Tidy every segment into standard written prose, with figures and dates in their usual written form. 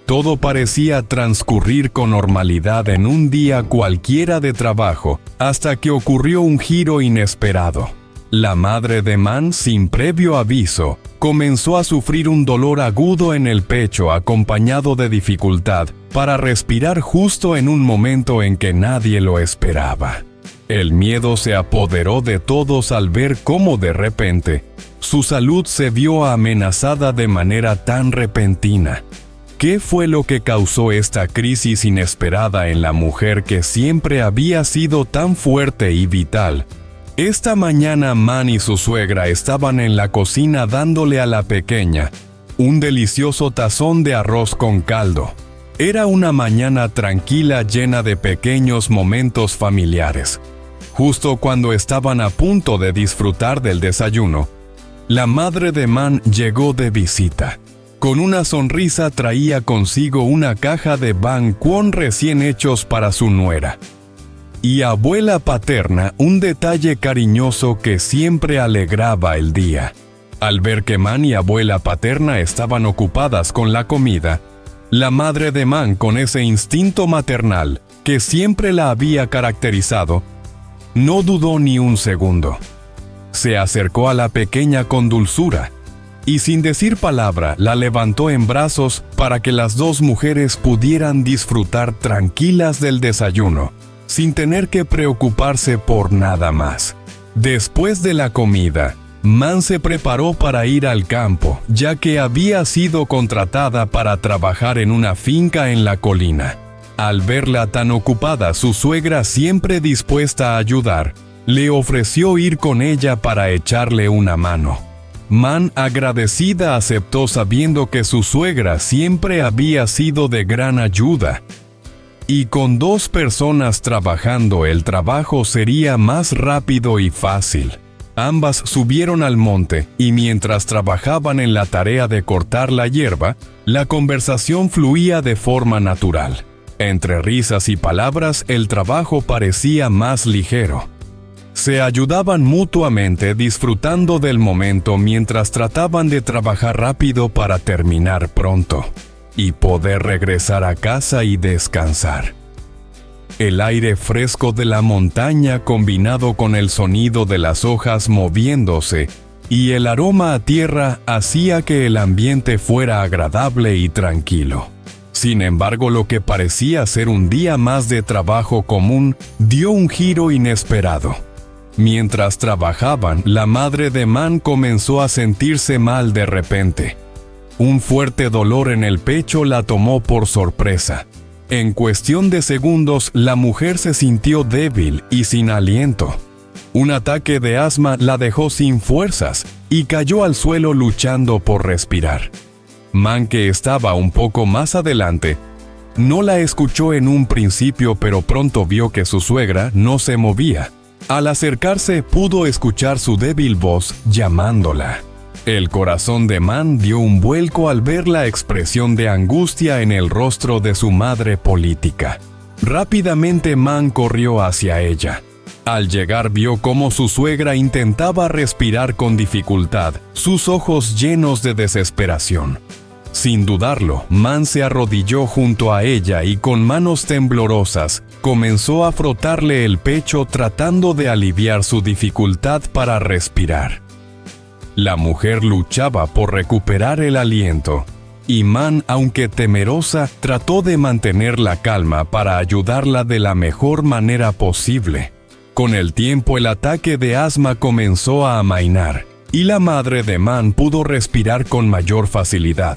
Todo parecía transcurrir con normalidad en un día cualquiera de trabajo, hasta que ocurrió un giro inesperado. La madre de Man, sin previo aviso, comenzó a sufrir un dolor agudo en el pecho acompañado de dificultad para respirar justo en un momento en que nadie lo esperaba. El miedo se apoderó de todos al ver cómo de repente su salud se vio amenazada de manera tan repentina. ¿Qué fue lo que causó esta crisis inesperada en la mujer que siempre había sido tan fuerte y vital? Esta mañana Man y su suegra estaban en la cocina dándole a la pequeña un delicioso tazón de arroz con caldo. Era una mañana tranquila llena de pequeños momentos familiares. Justo cuando estaban a punto de disfrutar del desayuno, la madre de Man llegó de visita. Con una sonrisa traía consigo una caja de Bang Kwon recién hechos para su nuera. Y abuela paterna, un detalle cariñoso que siempre alegraba el día. Al ver que Man y abuela paterna estaban ocupadas con la comida, la madre de Man, con ese instinto maternal que siempre la había caracterizado, no dudó ni un segundo. Se acercó a la pequeña con dulzura y sin decir palabra la levantó en brazos para que las dos mujeres pudieran disfrutar tranquilas del desayuno, sin tener que preocuparse por nada más. Después de la comida, Man se preparó para ir al campo, ya que había sido contratada para trabajar en una finca en la colina. Al verla tan ocupada, su suegra, siempre dispuesta a ayudar, le ofreció ir con ella para echarle una mano. Man, agradecida, aceptó sabiendo que su suegra siempre había sido de gran ayuda. Y con 2 personas trabajando, el trabajo sería más rápido y fácil. Ambas subieron al monte y mientras trabajaban en la tarea de cortar la hierba, la conversación fluía de forma natural. Entre risas y palabras, el trabajo parecía más ligero. Se ayudaban mutuamente disfrutando del momento mientras trataban de trabajar rápido para terminar pronto y poder regresar a casa y descansar. El aire fresco de la montaña combinado con el sonido de las hojas moviéndose y el aroma a tierra hacía que el ambiente fuera agradable y tranquilo. Sin embargo, lo que parecía ser un día más de trabajo común dio un giro inesperado. Mientras trabajaban, la madre de Man comenzó a sentirse mal de repente. Un fuerte dolor en el pecho la tomó por sorpresa. En cuestión de segundos, la mujer se sintió débil y sin aliento. Un ataque de asma la dejó sin fuerzas y cayó al suelo luchando por respirar. Man, que estaba un poco más adelante, no la escuchó en un principio, pero pronto vio que su suegra no se movía. Al acercarse, pudo escuchar su débil voz llamándola. El corazón de Man dio un vuelco al ver la expresión de angustia en el rostro de su madre política. Rápidamente Man corrió hacia ella. Al llegar vio cómo su suegra intentaba respirar con dificultad, sus ojos llenos de desesperación. Sin dudarlo, Man se arrodilló junto a ella y con manos temblorosas comenzó a frotarle el pecho tratando de aliviar su dificultad para respirar. La mujer luchaba por recuperar el aliento, y Man, aunque temerosa, trató de mantener la calma para ayudarla de la mejor manera posible. Con el tiempo, el ataque de asma comenzó a amainar, y la madre de Man pudo respirar con mayor facilidad.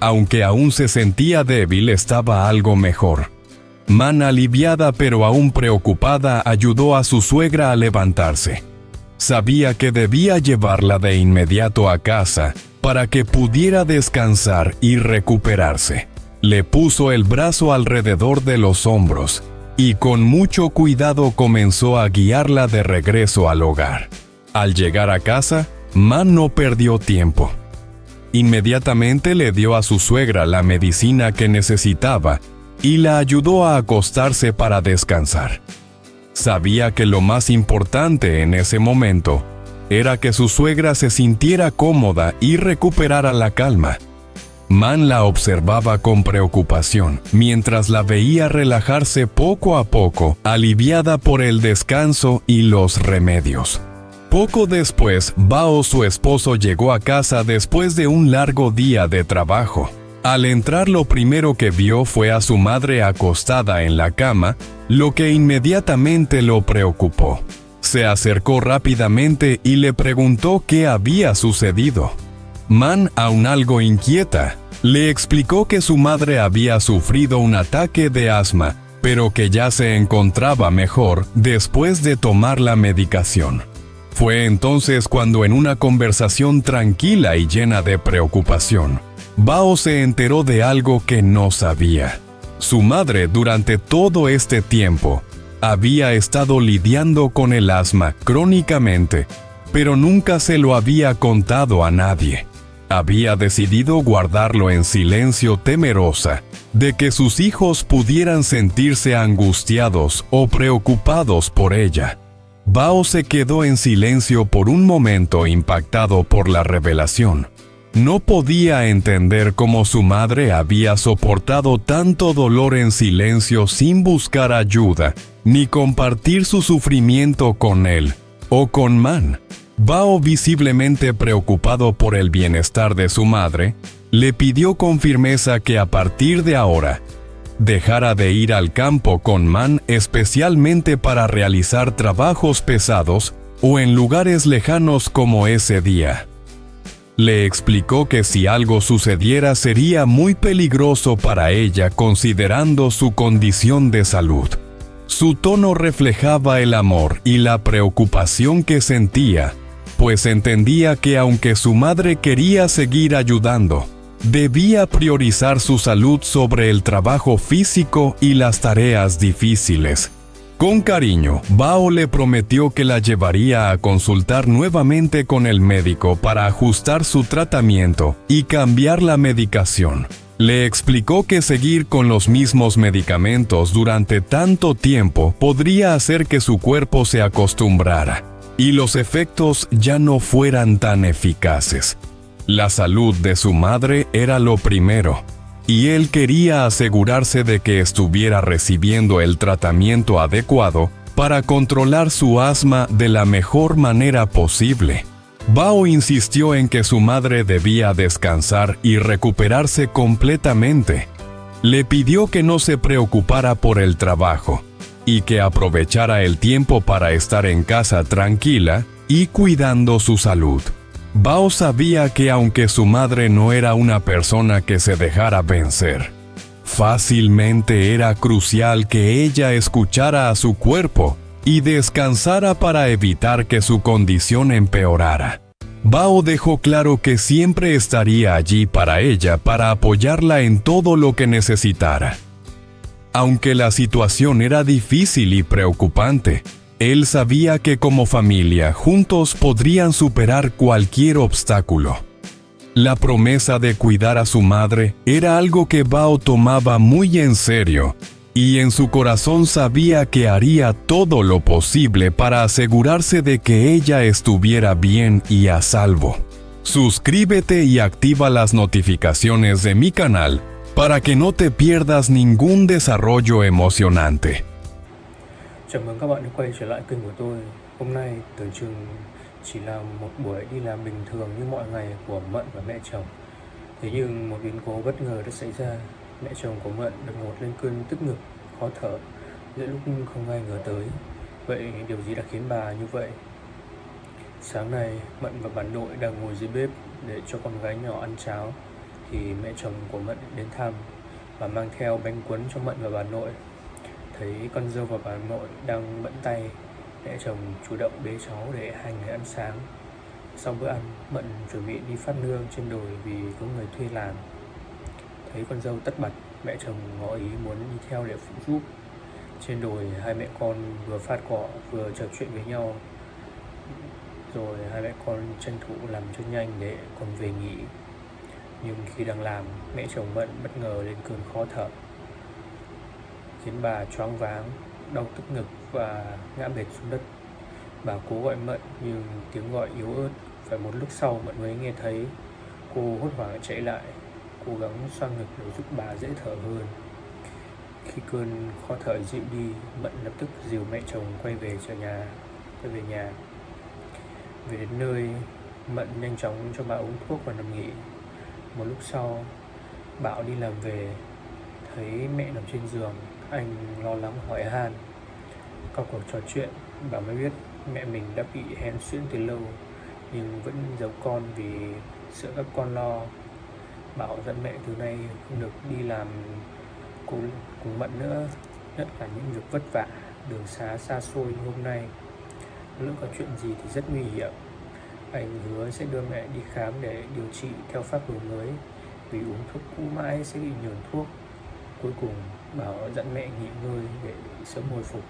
Aunque aún se sentía débil, estaba algo mejor. Man, aliviada pero aún preocupada, ayudó a su suegra a levantarse. Sabía que debía llevarla de inmediato a casa para que pudiera descansar y recuperarse. Le puso el brazo alrededor de los hombros y con mucho cuidado comenzó a guiarla de regreso al hogar. Al llegar a casa, Man no perdió tiempo. Inmediatamente le dio a su suegra la medicina que necesitaba y la ayudó a acostarse para descansar. Sabía que lo más importante en ese momento era que su suegra se sintiera cómoda y recuperara la calma. Man la observaba con preocupación, mientras la veía relajarse poco a poco, aliviada por el descanso y los remedios. Poco después, Bao, su esposo, llegó a casa después de un largo día de trabajo. Al entrar, lo primero que vio fue a su madre acostada en la cama, lo que inmediatamente lo preocupó. Se acercó rápidamente y le preguntó qué había sucedido. Man, aún algo inquieta, le explicó que su madre había sufrido un ataque de asma, pero que ya se encontraba mejor después de tomar la medicación. Fue entonces cuando, en una conversación tranquila y llena de preocupación, Bao se enteró de algo que no sabía. Su madre, durante todo este tiempo, había estado lidiando con el asma crónicamente, pero nunca se lo había contado a nadie. Había decidido guardarlo en silencio, temerosa de que sus hijos pudieran sentirse angustiados o preocupados por ella. Bao se quedó en silencio por un momento, impactado por la revelación. No podía entender cómo su madre había soportado tanto dolor en silencio sin buscar ayuda, ni compartir su sufrimiento con él o con Man. Bao, visiblemente preocupado por el bienestar de su madre, le pidió con firmeza que a partir de ahora dejara de ir al campo con Man, especialmente para realizar trabajos pesados o en lugares lejanos como ese día. Le explicó que si algo sucediera sería muy peligroso para ella, considerando su condición de salud. Su tono reflejaba el amor y la preocupación que sentía, pues entendía que aunque su madre quería seguir ayudando, debía priorizar su salud sobre el trabajo físico y las tareas difíciles. Con cariño, Bao le prometió que la llevaría a consultar nuevamente con el médico para ajustar su tratamiento y cambiar la medicación. Le explicó que seguir con los mismos medicamentos durante tanto tiempo podría hacer que su cuerpo se acostumbrara y los efectos ya no fueran tan eficaces. La salud de su madre era lo primero, y él quería asegurarse de que estuviera recibiendo el tratamiento adecuado para controlar su asma de la mejor manera posible. Bao insistió en que su madre debía descansar y recuperarse completamente. Le pidió que no se preocupara por el trabajo y que aprovechara el tiempo para estar en casa tranquila y cuidando su salud. Bao sabía que aunque su madre no era una persona que se dejara vencer, fácilmente era crucial que ella escuchara a su cuerpo y descansara para evitar que su condición empeorara. Bao dejó claro que siempre estaría allí para ella, para apoyarla en todo lo que necesitara. Aunque la situación era difícil y preocupante, él sabía que como familia juntos podrían superar cualquier obstáculo. La promesa de cuidar a su madre era algo que Bao tomaba muy en serio, y en su corazón sabía que haría todo lo posible para asegurarse de que ella estuviera bien y a salvo. Suscríbete y activa las notificaciones de mi canal para que no te pierdas ningún desarrollo emocionante. Chào mừng các bạn đã quay trở lại kênh của tôi. Hôm nay tưởng chừng chỉ là một buổi đi làm bình thường như mọi ngày của Mận và mẹ chồng. Thế nhưng một biến cố bất ngờ đã xảy ra. Mẹ chồng của Mận đột ngột lên cơn tức ngực, khó thở giữa lúc không ai ngờ tới. Vậy điều gì đã khiến bà như vậy? Sáng nay, Mận và bà nội đang ngồi dưới bếp để cho con gái nhỏ ăn cháo, thì mẹ chồng của Mận đến thăm và mang theo bánh cuốn cho Mận và bà nội. Thấy con dâu và bà nội đang bận tay, mẹ chồng chủ động bế cháu để hai người ăn sáng. Sau bữa ăn, Mận chuẩn bị đi phát nương trên đồi vì có người thuê làm. Thấy con dâu tất bật, mẹ chồng ngỏ ý muốn đi theo để phụ giúp. Trên đồi, hai mẹ con vừa phát cỏ vừa trò chuyện với nhau. Rồi hai mẹ con tranh thủ làm cho nhanh để còn về nghỉ. Nhưng khi đang làm, mẹ chồng Mận bất ngờ lên cơn khó thở, khiến bà choáng váng, đau tức ngực và ngã bệt xuống đất. Bà cố gọi Mận nhưng tiếng gọi yếu ớt. Phải một lúc sau Mận mới nghe thấy. Cô hốt hoảng chạy lại cố gắng xoa ngực để giúp bà dễ thở hơn. Khi cơn khó thở dịu đi, Mận lập tức dìu mẹ chồng quay về nhà. Về đến nơi, Mận nhanh chóng cho bà uống thuốc và nằm nghỉ. Một lúc sau, Bảo đi làm về, thấy mẹ nằm trên giường, anh lo lắng hỏi han. Qua cuộc trò chuyện, Bảo mới biết mẹ mình đã bị hen suyễn từ lâu, nhưng vẫn giấu con vì sợ các con lo. Bảo dặn mẹ từ nay không được đi làm cùng Mận nữa, nhất là những việc vất vả, đường xá xa xôi như hôm nay. Lỡ có chuyện gì thì rất nguy hiểm. Anh hứa sẽ đưa mẹ đi khám để điều trị theo phác đồ mới, vì uống thuốc cũ mãi sẽ bị nhờn thuốc. Cuối cùng Bảo dặn mẹ nghỉ ngơi để sớm hồi phục.